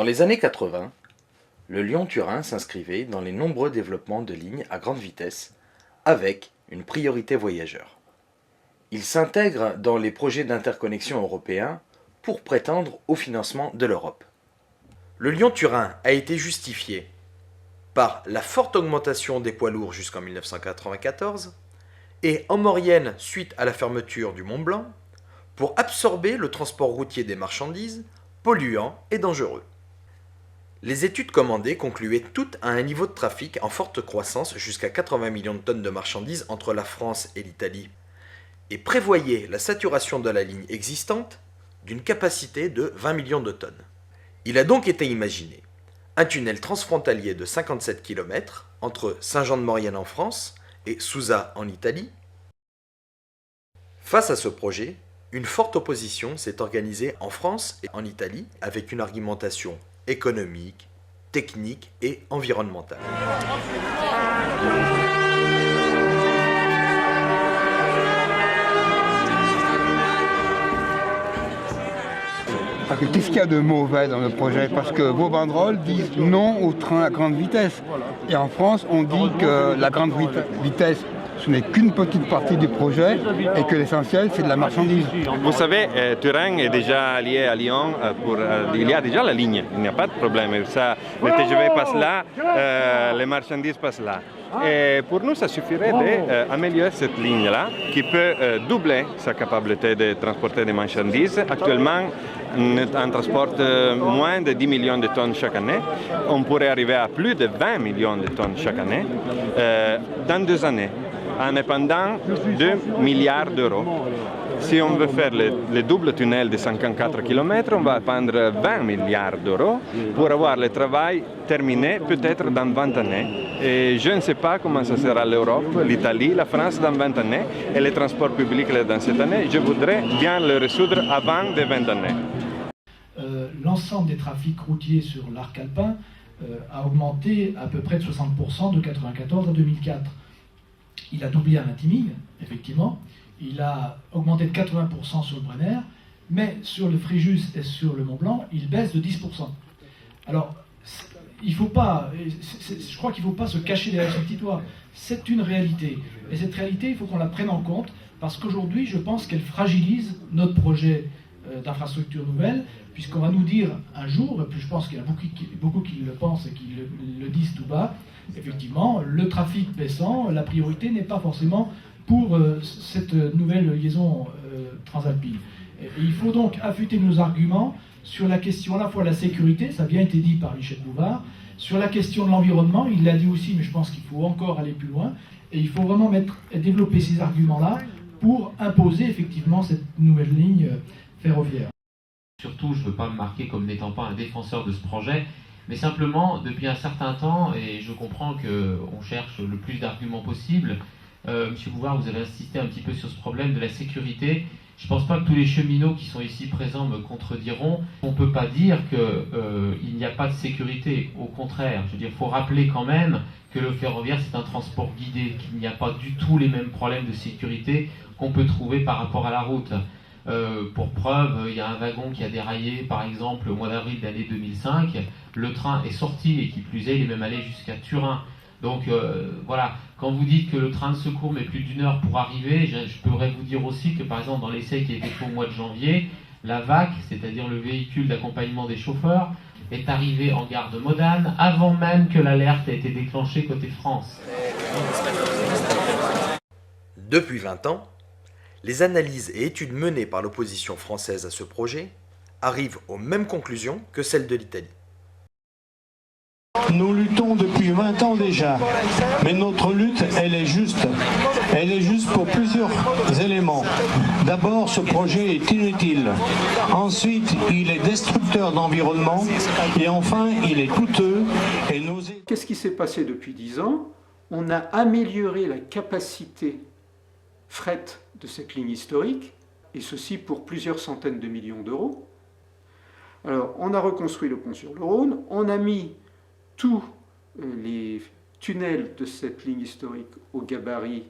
Dans les années 80, le Lyon-Turin s'inscrivait dans les nombreux développements de lignes à grande vitesse avec une priorité voyageurs. Il s'intègre dans les projets d'interconnexion européens pour prétendre au financement de l'Europe. Le Lyon-Turin a été justifié par la forte augmentation des poids lourds jusqu'en 1994 et en Maurienne suite à la fermeture du Mont-Blanc pour absorber le transport routier des marchandises polluant et dangereux. Les études commandées concluaient toutes à un niveau de trafic en forte croissance jusqu'à 80 millions de tonnes de marchandises entre la France et l'Italie et prévoyaient la saturation de la ligne existante d'une capacité de 20 millions de tonnes. Il a donc été imaginé un tunnel transfrontalier de 57 km entre Saint-Jean-de-Maurienne en France et Susa en Italie. Face à ce projet, une forte opposition s'est organisée en France et en Italie avec une argumentation économique, technique et environnementale. Qu'est-ce qu'il y a de mauvais dans le projet? Parce que vos banderoles disent non au train à grande vitesse. Et en France, on dit que la grande vitesse, ce n'est qu'une petite partie du projet et que l'essentiel, c'est de la marchandise. Vous savez, Turin est déjà lié à Lyon, il y a déjà la ligne, il n'y a pas de problème. Ça, le TGV passe là, les marchandises passent là. Et pour nous, ça suffirait d'améliorer cette ligne-là, qui peut doubler sa capacité de transporter des marchandises. Actuellement, on transporte moins de 10 millions de tonnes chaque année. On pourrait arriver à plus de 20 millions de tonnes chaque année dans 2 années, en épandant 2 milliards d'euros. Si on veut faire le double tunnel de 54 km, on va prendre 20 milliards d'euros pour avoir le travail terminé peut-être dans 20 années. Et je ne sais pas comment ça sera l'Europe, l'Italie, la France dans 20 années et les transports publics dans cette année. Je voudrais bien le résoudre avant de 20 années. L'ensemble des trafics routiers sur l'arc alpin a augmenté à peu près de 60% de 1994 à 2004. Il a doublé à Vintimille, effectivement. Il a augmenté de 80% sur le Brenner, mais sur le Fréjus et sur le Mont-Blanc, il baisse de 10%. Alors, il faut pas, je crois qu'il ne faut pas se cacher derrière ce petit doigt. C'est une réalité. Et cette réalité, il faut qu'on la prenne en compte, parce qu'aujourd'hui, je pense qu'elle fragilise notre projet d'infrastructure nouvelle, puisqu'on va nous dire un jour, et puis je pense qu'il y en a beaucoup qui le pensent et qui le disent tout bas, effectivement, le trafic baissant, la priorité n'est pas forcément pour cette nouvelle liaison transalpine. Et il faut donc affûter nos arguments sur la question à la fois de la sécurité, ça a bien été dit par Michel Bouvard, sur la question de l'environnement, il l'a dit aussi, mais je pense qu'il faut encore aller plus loin, et il faut vraiment développer ces arguments-là pour imposer effectivement cette nouvelle ligne ferroviaire. Surtout, je ne veux pas me marquer comme n'étant pas un défenseur de ce projet, mais simplement, depuis un certain temps, et je comprends qu'on cherche le plus d'arguments possible, Monsieur Bouvard, vous avez insisté un petit peu sur ce problème de la sécurité. Je ne pense pas que tous les cheminots qui sont ici présents me contrediront. On ne peut pas dire qu'il n'y a pas de sécurité. Au contraire, je veux dire, il faut rappeler quand même que le ferroviaire, c'est un transport guidé, qu'il n'y a pas du tout les mêmes problèmes de sécurité qu'on peut trouver par rapport à la route. Pour preuve, il y a un wagon qui a déraillé, par exemple, au mois d'avril de l'année 2005. Le train est sorti et qui plus est, il est même allé jusqu'à Turin. Donc voilà, quand vous dites que le train de secours met plus d'1 heure pour arriver, je pourrais vous dire aussi que par exemple dans l'essai qui a été fait au mois de janvier, la VAC, c'est-à-dire le véhicule d'accompagnement des chauffeurs, est arrivé en gare de Modane avant même que l'alerte ait été déclenchée côté France. Depuis 20 ans, les analyses et études menées par l'opposition française à ce projet arrivent aux mêmes conclusions que celles de l'Italie. Nous luttons depuis 20 ans déjà, mais notre lutte, elle est juste. Elle est juste pour plusieurs éléments. D'abord, ce projet est inutile. Ensuite, il est destructeur d'environnement. Et enfin, il est coûteux. Et Qu'est-ce qui s'est passé depuis 10 ans? On a amélioré la capacité fret de cette ligne historique, et ceci pour plusieurs centaines de millions d'euros. Alors, on a reconstruit le pont sur le Rhône, on a mis tous les tunnels de cette ligne historique au gabarit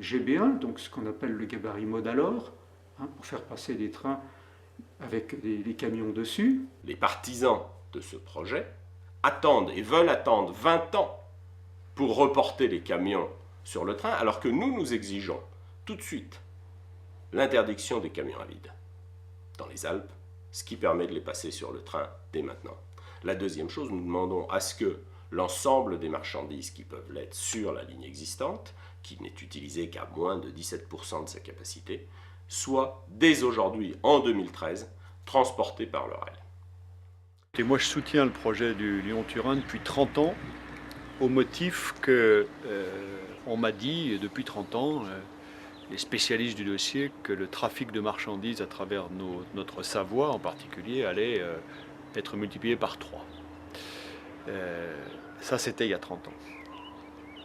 GB1, donc ce qu'on appelle le gabarit Modalor, pour faire passer des trains avec des camions dessus. Les partisans de ce projet attendent et veulent attendre 20 ans pour reporter les camions sur le train, alors que nous exigeons tout de suite l'interdiction des camions à vide dans les Alpes, ce qui permet de les passer sur le train dès maintenant. La deuxième chose, nous demandons à ce que l'ensemble des marchandises qui peuvent l'être sur la ligne existante, qui n'est utilisée qu'à moins de 17% de sa capacité, soient dès aujourd'hui, en 2013, transportées par le rail. Et moi je soutiens le projet du Lyon-Turin depuis 30 ans, au motif que on m'a dit depuis 30 ans, les spécialistes du dossier, que le trafic de marchandises à travers notre Savoie en particulier allait être multiplié par 3. Ça c'était il y a 30 ans.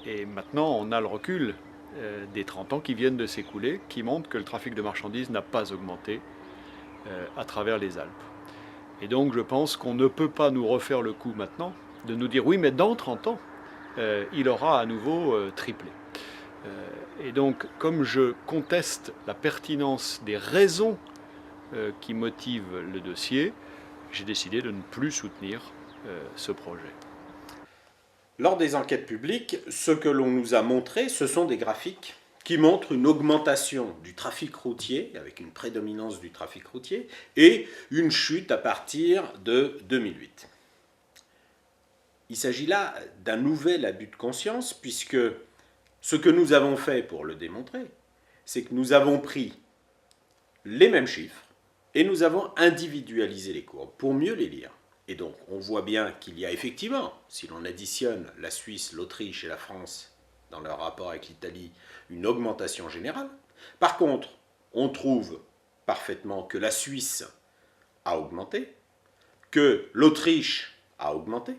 Et maintenant on a le recul des 30 ans qui viennent de s'écouler, qui montrent que le trafic de marchandises n'a pas augmenté à travers les Alpes. Et donc je pense qu'on ne peut pas nous refaire le coup maintenant de nous dire oui mais dans 30 ans il aura à nouveau triplé. Et donc comme je conteste la pertinence des raisons qui motivent le dossier, j'ai décidé de ne plus soutenir ce projet. Lors des enquêtes publiques, ce que l'on nous a montré, ce sont des graphiques qui montrent une augmentation du trafic routier, avec une prédominance du trafic routier, et une chute à partir de 2008. Il s'agit là d'un nouvel abus de conscience, puisque ce que nous avons fait pour le démontrer, c'est que nous avons pris les mêmes chiffres et nous avons individualisé les courbes pour mieux les lire. Et donc, on voit bien qu'il y a effectivement, si l'on additionne la Suisse, l'Autriche et la France dans leur rapport avec l'Italie, une augmentation générale. Par contre, on trouve parfaitement que la Suisse a augmenté, que l'Autriche a augmenté,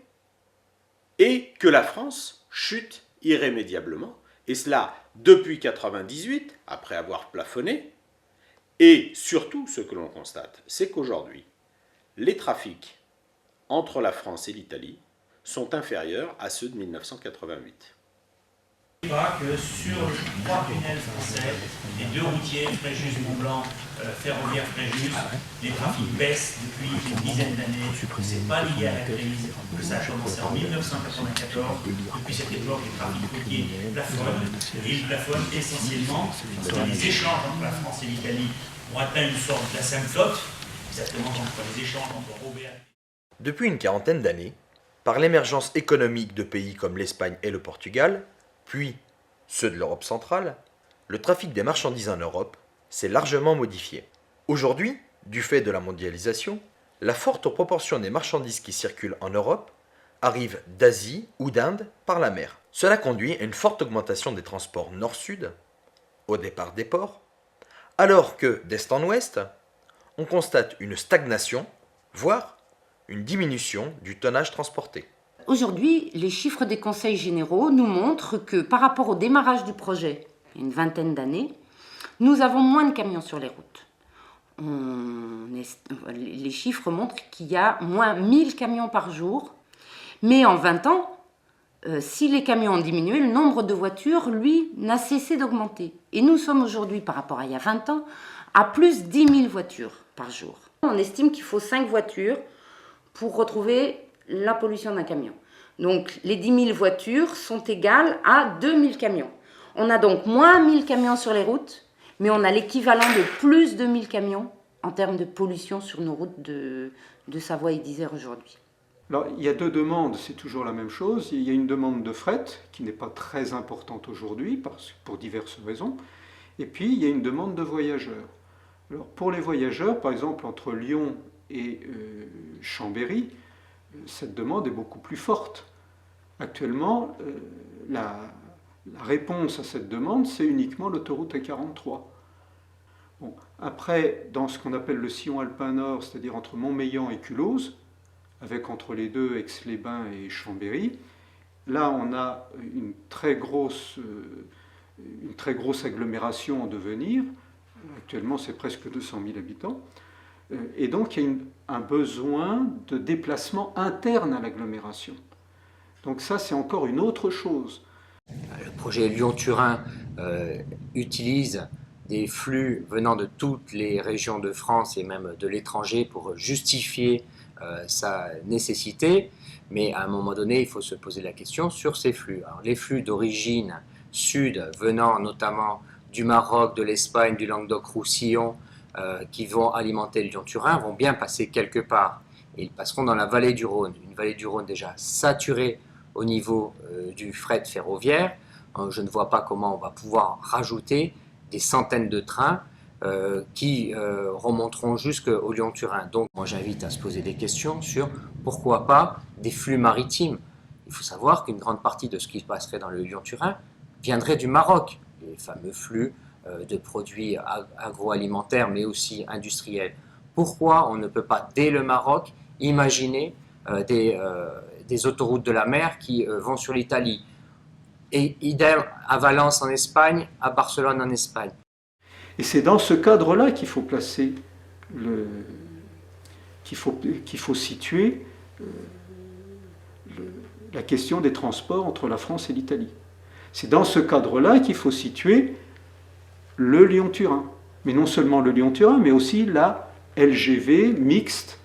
et que la France chute irrémédiablement, et cela depuis 1998, après avoir plafonné. Et surtout, ce que l'on constate, c'est qu'aujourd'hui, les trafics entre la France et l'Italie sont inférieurs à ceux de 1988. Que sur les 3 tunnels français, les 2 routiers, Fréjus-Mont-Blanc, ferroviaire Fréjus, les trafics baissent depuis une dizaine d'années. C'est pas lié à la crise, que ça a commencé en 1994. Depuis cette époque, les trafics routiers plafonnent. Et ils plafonnent essentiellement parce que les échanges entre la France et l'Italie ont atteint une sorte d'asymptote, exactement comme les échanges entre Roubaix. Depuis une quarantaine d'années, par l'émergence économique de pays comme l'Espagne et le Portugal, puis ceux de l'Europe centrale, le trafic des marchandises en Europe s'est largement modifié. Aujourd'hui, du fait de la mondialisation, la forte proportion des marchandises qui circulent en Europe arrivent d'Asie ou d'Inde par la mer. Cela conduit à une forte augmentation des transports nord-sud, au départ des ports, alors que d'est en ouest, on constate une stagnation, voire une diminution du tonnage transporté. Aujourd'hui, les chiffres des conseils généraux nous montrent que par rapport au démarrage du projet, il y a une vingtaine d'années, nous avons moins de camions sur les routes. Les chiffres montrent qu'il y a moins 1000 camions par jour, mais en 20 ans, si les camions ont diminué, le nombre de voitures, lui, n'a cessé d'augmenter. Et nous sommes aujourd'hui, par rapport à il y a 20 ans, à plus 10 000 voitures par jour. On estime qu'il faut 5 voitures pour retrouver la pollution d'un camion. Donc les 10 000 voitures sont égales à 2 000 camions. On a donc moins 1 000 camions sur les routes, mais on a l'équivalent de plus de 1 000 camions en termes de pollution sur nos routes de Savoie et d'Isère aujourd'hui. Alors, il y a 2 demandes, c'est toujours la même chose. Il y a une demande de fret, qui n'est pas très importante aujourd'hui, pour diverses raisons. Et puis, il y a une demande de voyageurs. Alors, pour les voyageurs, par exemple, entre Lyon et Chambéry, cette demande est beaucoup plus forte. Actuellement, la réponse à cette demande, c'est uniquement l'autoroute A43. Bon, après, dans ce qu'on appelle le sillon alpin nord, c'est-à-dire entre Montmélian et Culose, avec entre les deux Aix-les-Bains et Chambéry, là on a une très grosse agglomération en devenir. Actuellement, c'est presque 200 000 habitants. Et donc, il y a un besoin de déplacement interne à l'agglomération. Donc ça, c'est encore une autre chose. Le projet Lyon-Turin utilise des flux venant de toutes les régions de France et même de l'étranger pour justifier sa nécessité, mais à un moment donné, il faut se poser la question sur ces flux. Alors, les flux d'origine sud, venant notamment du Maroc, de l'Espagne, du Languedoc-Roussillon, qui vont alimenter le Lyon-Turin, vont bien passer quelque part. Et ils passeront dans la vallée du Rhône, une vallée du Rhône déjà saturée au niveau du fret ferroviaire. Je ne vois pas comment on va pouvoir rajouter des centaines de trains qui remonteront jusqu'au Lyon-Turin. Donc moi j'invite à se poser des questions sur pourquoi pas des flux maritimes. Il faut savoir qu'une grande partie de ce qui se passerait dans le Lyon-Turin viendrait du Maroc, les fameux flux de produits agroalimentaires mais aussi industriels. Pourquoi on ne peut pas dès le Maroc imaginer des autoroutes de la mer qui vont sur l'Italie? Et idem à Valence en Espagne, à Barcelone en Espagne. Et c'est dans ce cadre-là qu'il faut placer qu'il faut situer la question des transports entre la France et l'Italie. C'est dans ce cadre-là qu'il faut situer le Lyon-Turin. Mais non seulement le Lyon-Turin, mais aussi la LGV mixte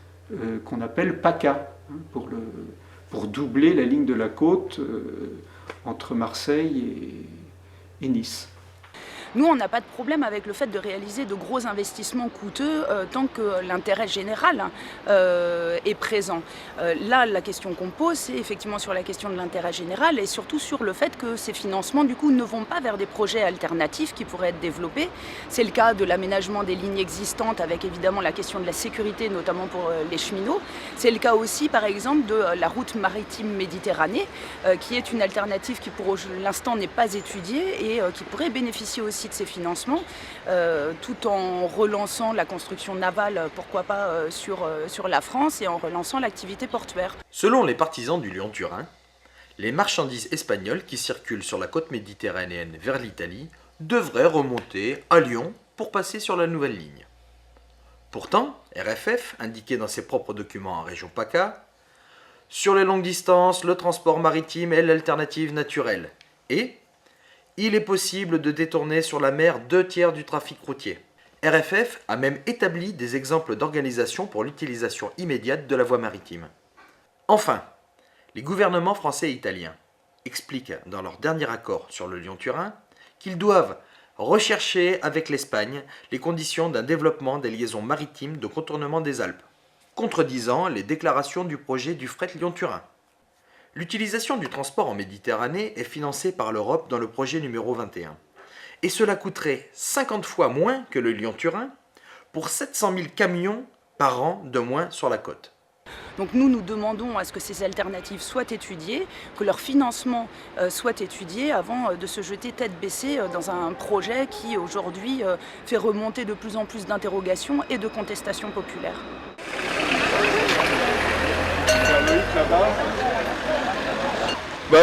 qu'on appelle PACA, pour doubler la ligne de la côte entre Marseille et Nice. Nous, on n'a pas de problème avec le fait de réaliser de gros investissements coûteux tant que l'intérêt général est présent. Là, la question qu'on pose, c'est effectivement sur la question de l'intérêt général et surtout sur le fait que ces financements, du coup, ne vont pas vers des projets alternatifs qui pourraient être développés. C'est le cas de l'aménagement des lignes existantes avec évidemment la question de la sécurité, notamment pour les cheminots. C'est le cas aussi, par exemple, de la route maritime Méditerranée, qui est une alternative qui, pour l'instant, n'est pas étudiée et qui pourrait bénéficier aussi de ces financements, tout en relançant la construction navale, pourquoi pas, sur la France et en relançant l'activité portuaire. Selon les partisans du Lyon-Turin, les marchandises espagnoles qui circulent sur la côte méditerranéenne vers l'Italie devraient remonter à Lyon pour passer sur la nouvelle ligne. Pourtant, RFF indiquait dans ses propres documents en région PACA, sur les longues distances, le transport maritime est l'alternative naturelle et il est possible de détourner sur la mer 2/3 du trafic routier. RFF a même établi des exemples d'organisation pour l'utilisation immédiate de la voie maritime. Enfin, les gouvernements français et italiens expliquent dans leur dernier accord sur le Lyon-Turin qu'ils doivent rechercher avec l'Espagne les conditions d'un développement des liaisons maritimes de contournement des Alpes, contredisant les déclarations du projet du fret Lyon-Turin. L'utilisation du transport en Méditerranée est financée par l'Europe dans le projet numéro 21. Et cela coûterait 50 fois moins que le Lyon-Turin pour 700 000 camions par an de moins sur la côte. Donc nous demandons à ce que ces alternatives soient étudiées, que leur financement soit étudié avant de se jeter tête baissée dans un projet qui aujourd'hui fait remonter de plus en plus d'interrogations et de contestations populaires.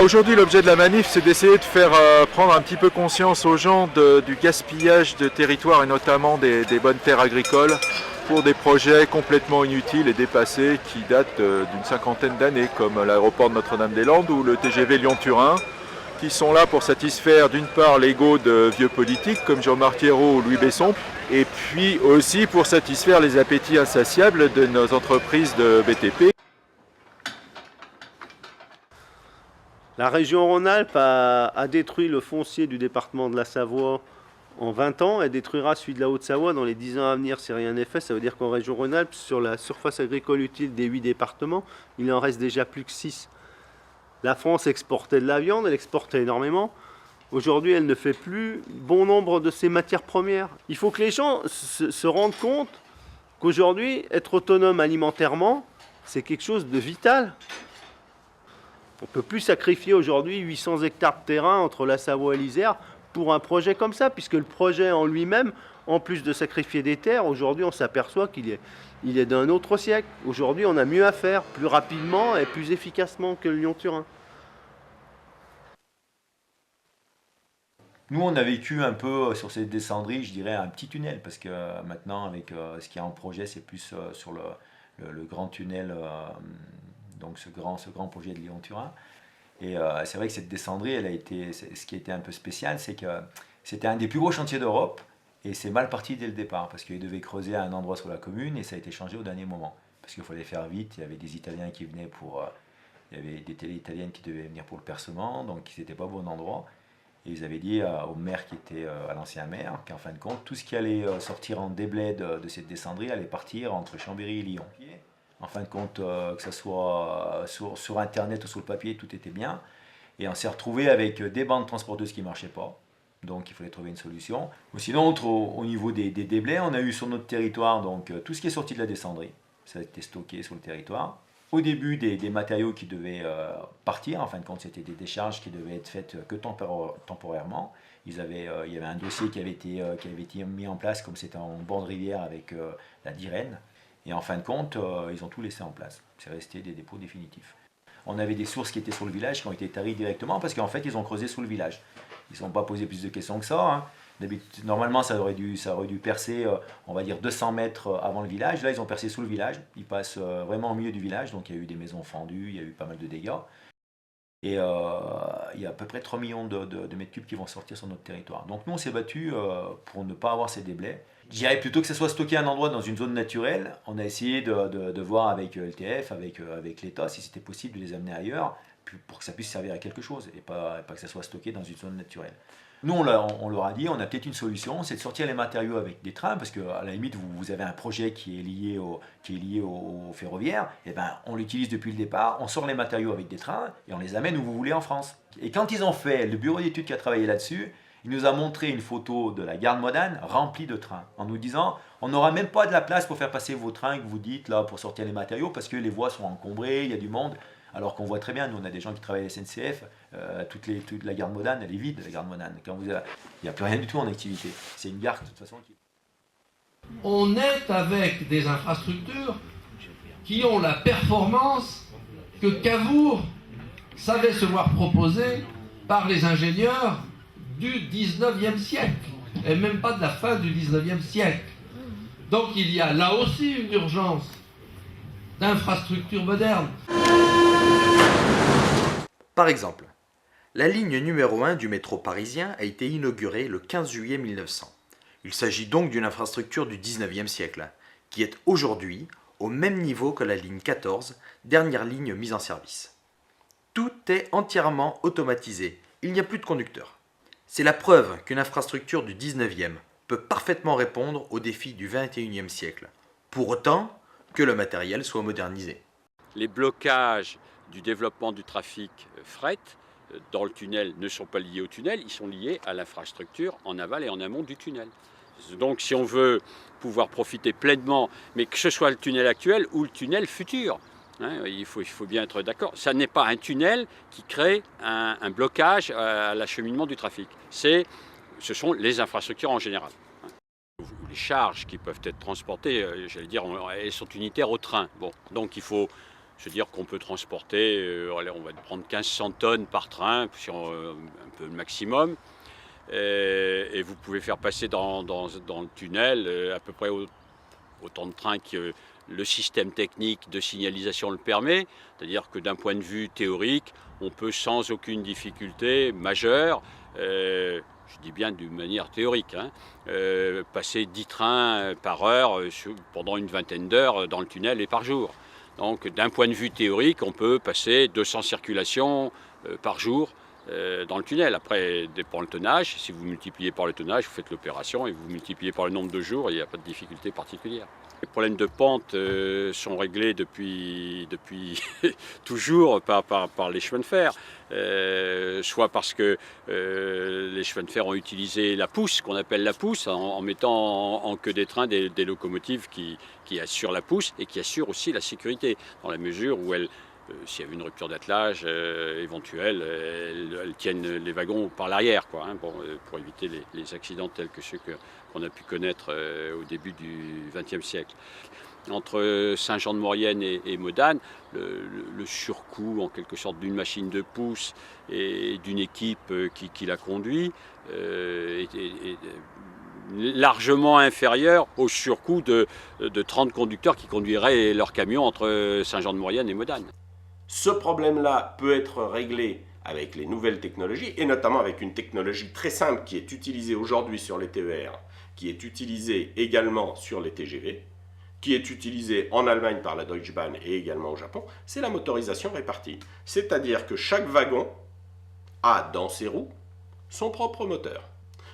Aujourd'hui, l'objet de la manif, c'est d'essayer de faire prendre un petit peu conscience aux gens du gaspillage de territoire et notamment des bonnes terres agricoles pour des projets complètement inutiles et dépassés qui datent d'une cinquantaine d'années, comme l'aéroport de Notre-Dame-des-Landes ou le TGV Lyon-Turin, qui sont là pour satisfaire d'une part l'ego de vieux politiques comme Jean-Marc Ayrault ou Louis Besson, et puis aussi pour satisfaire les appétits insatiables de nos entreprises de BTP. La région Rhône-Alpes a détruit le foncier du département de la Savoie en 20 ans. Elle détruira celui de la Haute-Savoie dans les 10 ans à venir si rien n'est fait. Ça veut dire qu'en région Rhône-Alpes, sur la surface agricole utile des 8 départements, il en reste déjà plus que 6. La France exportait de la viande, elle exportait énormément. Aujourd'hui, elle ne fait plus bon nombre de ses matières premières. Il faut que les gens se rendent compte qu'aujourd'hui, être autonome alimentairement, c'est quelque chose de vital. On ne peut plus sacrifier aujourd'hui 800 hectares de terrain entre la Savoie et l'Isère pour un projet comme ça, puisque le projet en lui-même, en plus de sacrifier des terres, aujourd'hui on s'aperçoit qu'il est d'un autre siècle. Aujourd'hui on a mieux à faire, plus rapidement et plus efficacement que le Lyon-Turin. Nous on a vécu un peu sur ces descendries, je dirais un petit tunnel, parce que maintenant avec ce qui est en projet c'est plus sur le grand tunnel, donc ce grand projet de Lyon-Turin. Et c'est vrai que cette descendrie, ce qui a été un peu spécial, c'est que c'était un des plus gros chantiers d'Europe et c'est mal parti dès le départ parce qu'il devait creuser à un endroit sur la commune et ça a été changé au dernier moment. parce qu'il fallait faire vite. Il y avait des Italiens qui venaient il y avait des télés italiennes qui devaient venir pour le percement, donc ils n'étaient pas au bon endroit. Et ils avaient dit au maire qui était à l'ancien maire qu'en fin de compte, tout ce qui allait sortir en déblai de cette descendrie allait partir entre Chambéry et Lyon. En fin de compte, que ce soit sur Internet ou sur le papier, tout était bien. Et on s'est retrouvé avec des bandes transporteuses qui ne marchaient pas. Donc il fallait trouver une solution. Ou sinon, au niveau des déblais, on a eu sur notre territoire donc, tout ce qui est sorti de la descendrie. Ça a été stocké sur le territoire. Au début, des matériaux qui devaient partir. En fin de compte, c'était des décharges qui devaient être faites que temporairement. Il y avait un dossier qui avait été mis en place, comme c'était en bord de rivière avec la Dirène. Et en fin de compte, ils ont tout laissé en place. C'est resté des dépôts définitifs. On avait des sources qui étaient sur le village, qui ont été taries directement, parce qu'en fait, ils ont creusé sous le village. Ils ne sont pas posé plus de questions que ça. Hein. Normalement, ça aurait dû percer, on va dire, 200 mètres avant le village. Là, ils ont percé sous le village. Ils passent vraiment au milieu du village. Donc, il y a eu des maisons fendues, il y a eu pas mal de dégâts. Et il y a à peu près 3 millions de mètres cubes qui vont sortir sur notre territoire. Donc, nous, on s'est battus pour ne pas avoir ces déblais. Je dirais plutôt que ce soit stocké à un endroit dans une zone naturelle. On a essayé de voir avec LTF, avec l'État, si c'était possible de les amener ailleurs, pour que ça puisse servir à quelque chose, et pas que ça soit stocké dans une zone naturelle. Nous, on leur a dit, on a peut-être une solution, c'est de sortir les matériaux avec des trains, parce qu'à la limite, vous avez un projet qui est lié au ferroviaire, et ben, on l'utilise depuis le départ, on sort les matériaux avec des trains, et on les amène où vous voulez en France. Et quand ils ont fait, le bureau d'études qui a travaillé là-dessus, il nous a montré une photo de la gare de Modane remplie de trains, en nous disant, on n'aura même pas de la place pour faire passer vos trains que vous dites, là, pour sortir les matériaux, parce que les voies sont encombrées, il y a du monde. Alors qu'on voit très bien, nous on a des gens qui travaillent à la SNCF, toute la gare de Modane, elle est vide, la gare de Modane. Il n'y a plus rien du tout en activité. C'est une gare de toute façon qui... On est avec des infrastructures qui ont la performance que Cavour savait se voir proposer par les ingénieurs du 19e siècle, et même pas de la fin du 19e siècle. Donc il y a là aussi une urgence d'infrastructures modernes. Par exemple, la ligne numéro 1 du métro parisien a été inaugurée le 15 juillet 1900. Il s'agit donc d'une infrastructure du 19e siècle, qui est aujourd'hui au même niveau que la ligne 14, dernière ligne mise en service. Tout est entièrement automatisé, il n'y a plus de conducteur. C'est la preuve qu'une infrastructure du 19e peut parfaitement répondre aux défis du 21e siècle, pour autant que le matériel soit modernisé. Les blocages du développement du trafic fret dans le tunnel ne sont pas liés au tunnel, ils sont liés à l'infrastructure en aval et en amont du tunnel. Donc si on veut pouvoir profiter pleinement, mais que ce soit le tunnel actuel ou le tunnel futur, hein, il faut bien être d'accord, ça n'est pas un tunnel qui crée un blocage à l'acheminement du trafic, ce sont les infrastructures en général. Les charges qui peuvent être transportées, j'allais dire, elles sont unitaires au train. Bon, donc il faut se dire qu'on peut transporter, on va prendre 1500 tonnes par train, un peu le maximum. Et vous pouvez faire passer dans le tunnel à peu près autant de trains que le système technique de signalisation le permet. C'est-à-dire que d'un point de vue théorique, on peut sans aucune difficulté majeure, je dis bien d'une manière théorique, hein, passer 10 trains par heure pendant une vingtaine d'heures dans le tunnel et par jour. Donc d'un point de vue théorique, on peut passer 200 circulations par jour dans le tunnel. Après, dépend le tonnage. Si vous multipliez par le tonnage, vous faites l'opération et vous multipliez par le nombre de jours, il n'y a pas de difficulté particulière. Les problèmes de pente sont réglés depuis toujours par les chemins de fer, soit parce que les chemins de fer ont utilisé la pousse, qu'on appelle la pousse, en mettant en queue des trains des locomotives qui assurent la pousse et qui assurent aussi la sécurité, dans la mesure où s'il y avait une rupture d'attelage éventuelle, elles tiennent les wagons par l'arrière, hein, pour éviter les accidents tels que ceux qu'on a pu connaître au début du XXe siècle. Entre Saint-Jean-de-Maurienne et Modane, le surcoût en quelque sorte d'une machine de pousse et d'une équipe qui la conduit est largement inférieur au surcoût de 30 conducteurs qui conduiraient leur camion entre Saint-Jean-de-Maurienne et Modane. Ce problème-là peut être réglé avec les nouvelles technologies, et notamment avec une technologie très simple qui est utilisée aujourd'hui sur les TER, qui est utilisée également sur les TGV, qui est utilisé en Allemagne par la Deutsche Bahn et également au Japon, c'est la motorisation répartie. C'est-à-dire que chaque wagon a dans ses roues son propre moteur.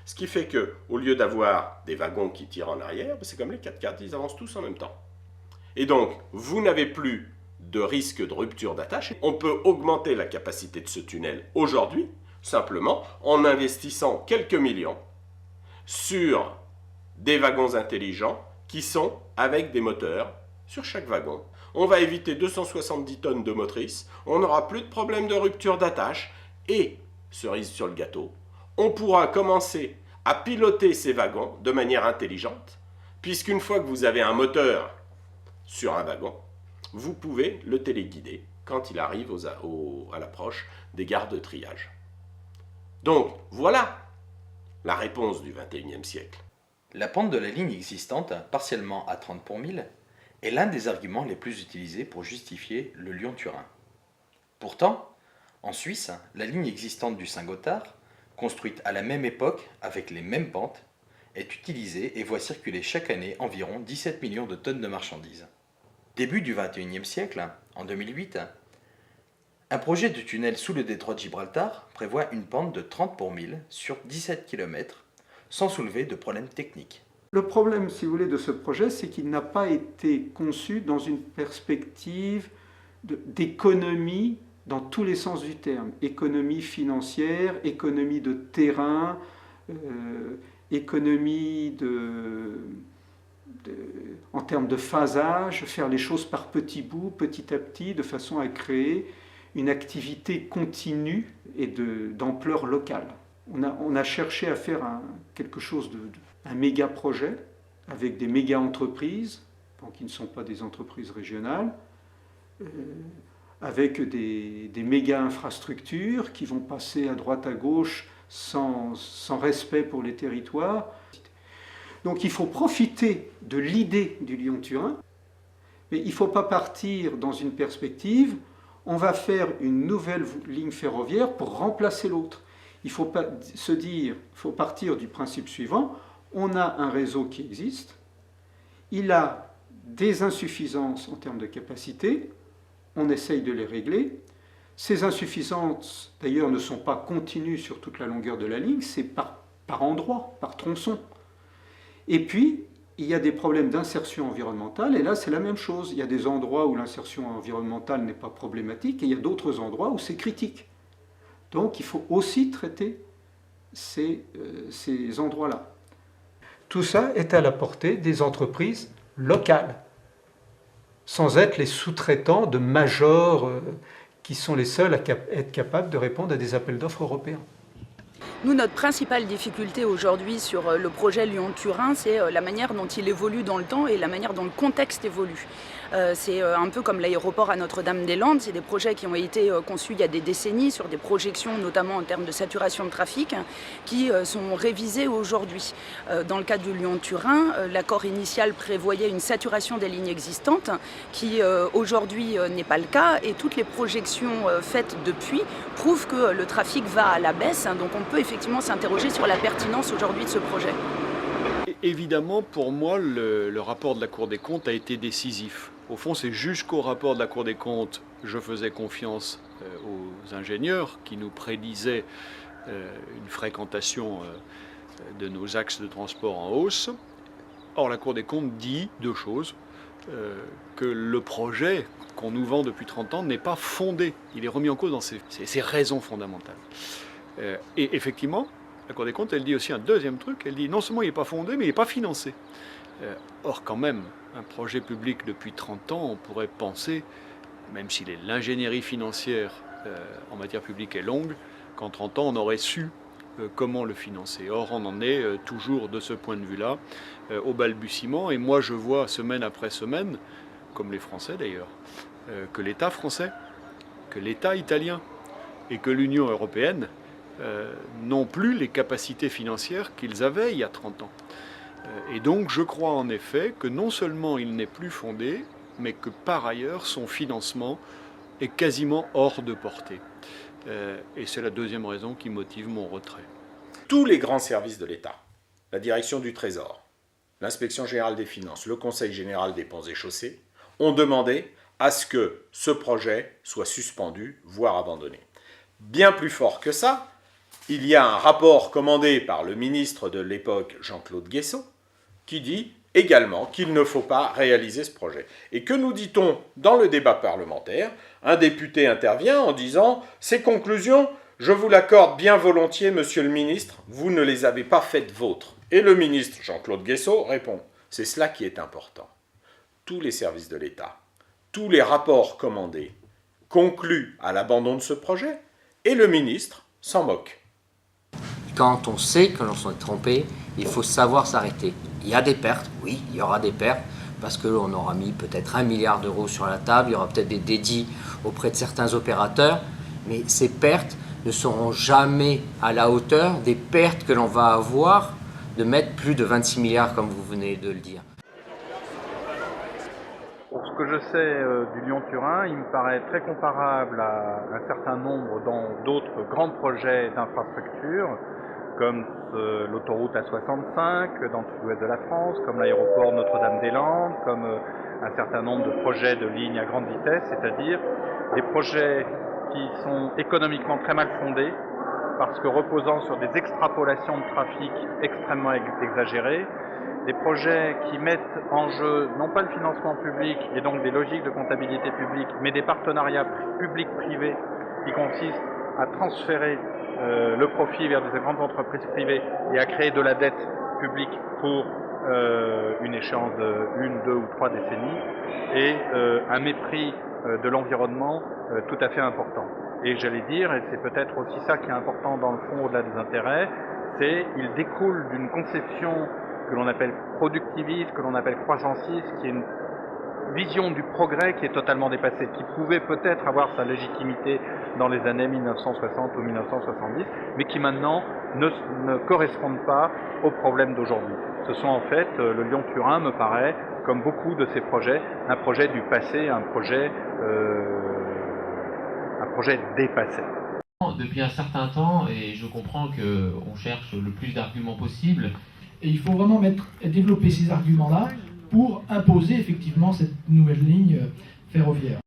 Ce qui fait que, au lieu d'avoir des wagons qui tirent en arrière, c'est comme les 4x4, ils avancent tous en même temps. Et donc, vous n'avez plus de risque de rupture d'attache. On peut augmenter la capacité de ce tunnel aujourd'hui, simplement en investissant quelques millions sur des wagons intelligents qui sont avec des moteurs sur chaque wagon. On va éviter 270 tonnes de motrices, on n'aura plus de problème de rupture d'attache et, cerise sur le gâteau, on pourra commencer à piloter ces wagons de manière intelligente, puisqu'une fois que vous avez un moteur sur un wagon, vous pouvez le téléguider quand il arrive à l'approche des gares de triage. Donc, voilà la réponse du XXIe siècle. La pente de la ligne existante, partiellement à 30 pour 1000, est l'un des arguments les plus utilisés pour justifier le Lyon-Turin. Pourtant, en Suisse, la ligne existante du Saint-Gothard, construite à la même époque avec les mêmes pentes, est utilisée et voit circuler chaque année environ 17 millions de tonnes de marchandises. Début du XXIe siècle, en 2008, un projet de tunnel sous le détroit de Gibraltar prévoit une pente de 30 pour 1000 sur 17 km, sans soulever de problèmes techniques. Le problème, si vous voulez, de ce projet, c'est qu'il n'a pas été conçu dans une perspective d'économie dans tous les sens du terme. Économie financière, économie de terrain, économie en termes de phasage, faire les choses par petits bouts, petit à petit, de façon à créer une activité continue et d'ampleur locale. On a cherché à faire quelque chose un méga projet avec des méga entreprises, qui ne sont pas des entreprises régionales, avec des méga infrastructures qui vont passer à droite à gauche sans respect pour les territoires. Donc il faut profiter de l'idée du Lyon-Turin, mais il ne faut pas partir dans une perspective, on va faire une nouvelle ligne ferroviaire pour remplacer l'autre. Il faut pas se dire, il faut partir du principe suivant, on a un réseau qui existe, il a des insuffisances en termes de capacité, on essaye de les régler. Ces insuffisances, d'ailleurs, ne sont pas continues sur toute la longueur de la ligne, c'est par endroits, par tronçons. Et puis, il y a des problèmes d'insertion environnementale, et là, c'est la même chose. Il y a des endroits où l'insertion environnementale n'est pas problématique, et il y a d'autres endroits où c'est critique. Donc, il faut aussi traiter ces endroits-là. Tout ça est à la portée des entreprises locales, sans être les sous-traitants de majors qui sont les seuls à être capables de répondre à des appels d'offres européens. Nous, notre principale difficulté aujourd'hui sur le projet Lyon-Turin, c'est la manière dont il évolue dans le temps et la manière dont le contexte évolue. C'est un peu comme l'aéroport à Notre-Dame-des-Landes, c'est des projets qui ont été conçus il y a des décennies sur des projections notamment en termes de saturation de trafic qui sont révisées aujourd'hui. Dans le cas du Lyon-Turin, l'accord initial prévoyait une saturation des lignes existantes qui aujourd'hui n'est pas le cas et toutes les projections faites depuis prouvent que le trafic va à la baisse, donc on peut effectivement s'interroger sur la pertinence aujourd'hui de ce projet. Évidemment, pour moi, le rapport de la Cour des comptes a été décisif. Au fond, c'est jusqu'au rapport de la Cour des comptes, je faisais confiance aux ingénieurs qui nous prédisaient une fréquentation de nos axes de transport en hausse. Or, la Cour des comptes dit deux choses. Que le projet qu'on nous vend depuis 30 ans n'est pas fondé. Il est remis en cause dans ses raisons fondamentales. Et effectivement, la Cour des comptes, elle dit aussi un deuxième truc. Elle dit non seulement il n'est pas fondé, mais il n'est pas financé. Or, quand même, un projet public depuis 30 ans, on pourrait penser, même si l'ingénierie financière en matière publique est longue, qu'en 30 ans, on aurait su comment le financer. Or, on en est toujours de ce point de vue-là au balbutiement. Et moi, je vois semaine après semaine, comme les Français d'ailleurs, que l'État français, que l'État italien et que l'Union européenne n'ont plus les capacités financières qu'ils avaient il y a 30 ans. Et donc, je crois en effet que non seulement il n'est plus fondé, mais que par ailleurs, son financement est quasiment hors de portée. Et c'est la deuxième raison qui motive mon retrait. Tous les grands services de l'État, la direction du Trésor, l'Inspection générale des finances, le Conseil général des ponts et chaussées ont demandé à ce que ce projet soit suspendu, voire abandonné. Bien plus fort que ça, il y a un rapport commandé par le ministre de l'époque, Jean-Claude Guessot, qui dit également qu'il ne faut pas réaliser ce projet. Et que nous dit-on dans le débat parlementaire? Un député intervient en disant « Ces conclusions, je vous l'accorde bien volontiers, monsieur le ministre, vous ne les avez pas faites vôtres. » Et le ministre Jean-Claude Guessot répond « C'est cela qui est important. Tous les services de l'État, tous les rapports commandés concluent à l'abandon de ce projet et le ministre s'en moque. » Quand on sait que l'on s'est trompé, il faut savoir s'arrêter. Il y a des pertes, oui, il y aura des pertes, parce qu'on aura mis peut-être 1 milliard d'euros sur la table, il y aura peut-être des dédits auprès de certains opérateurs, mais ces pertes ne seront jamais à la hauteur des pertes que l'on va avoir de mettre plus de 26 milliards, comme vous venez de le dire. Pour ce que je sais du Lyon-Turin, il me paraît très comparable à un certain nombre d'autres grands projets d'infrastructure, comme l'autoroute A65 dans le sud-ouest de la France, comme l'aéroport Notre-Dame-des-Landes, comme un certain nombre de projets de lignes à grande vitesse, c'est-à-dire des projets qui sont économiquement très mal fondés, parce que reposant sur des extrapolations de trafic extrêmement exagérées, des projets qui mettent en jeu non pas le financement public et donc des logiques de comptabilité publique, mais des partenariats publics-privés qui consistent à transférer le profit vers des grandes entreprises privées et à créer de la dette publique pour une échéance de 1, 2 ou 3 décennies, et un mépris de l'environnement tout à fait important. Et j'allais dire, et c'est peut-être aussi ça qui est important dans le fond au-delà des intérêts, c'est qu'il découle d'une conception que l'on appelle productiviste, que l'on appelle croissanciste, qui est une vision du progrès qui est totalement dépassée, qui pouvait peut-être avoir sa légitimité dans les années 1960 ou 1970, mais qui maintenant ne correspondent pas aux problèmes d'aujourd'hui. Ce sont en fait, le Lyon-Turin me paraît, comme beaucoup de ces projets, un projet du passé, un projet dépassé. Depuis un certain temps, et je comprends qu'on cherche le plus d'arguments possible. Et il faut vraiment développer ces arguments-là pour imposer effectivement cette nouvelle ligne ferroviaire.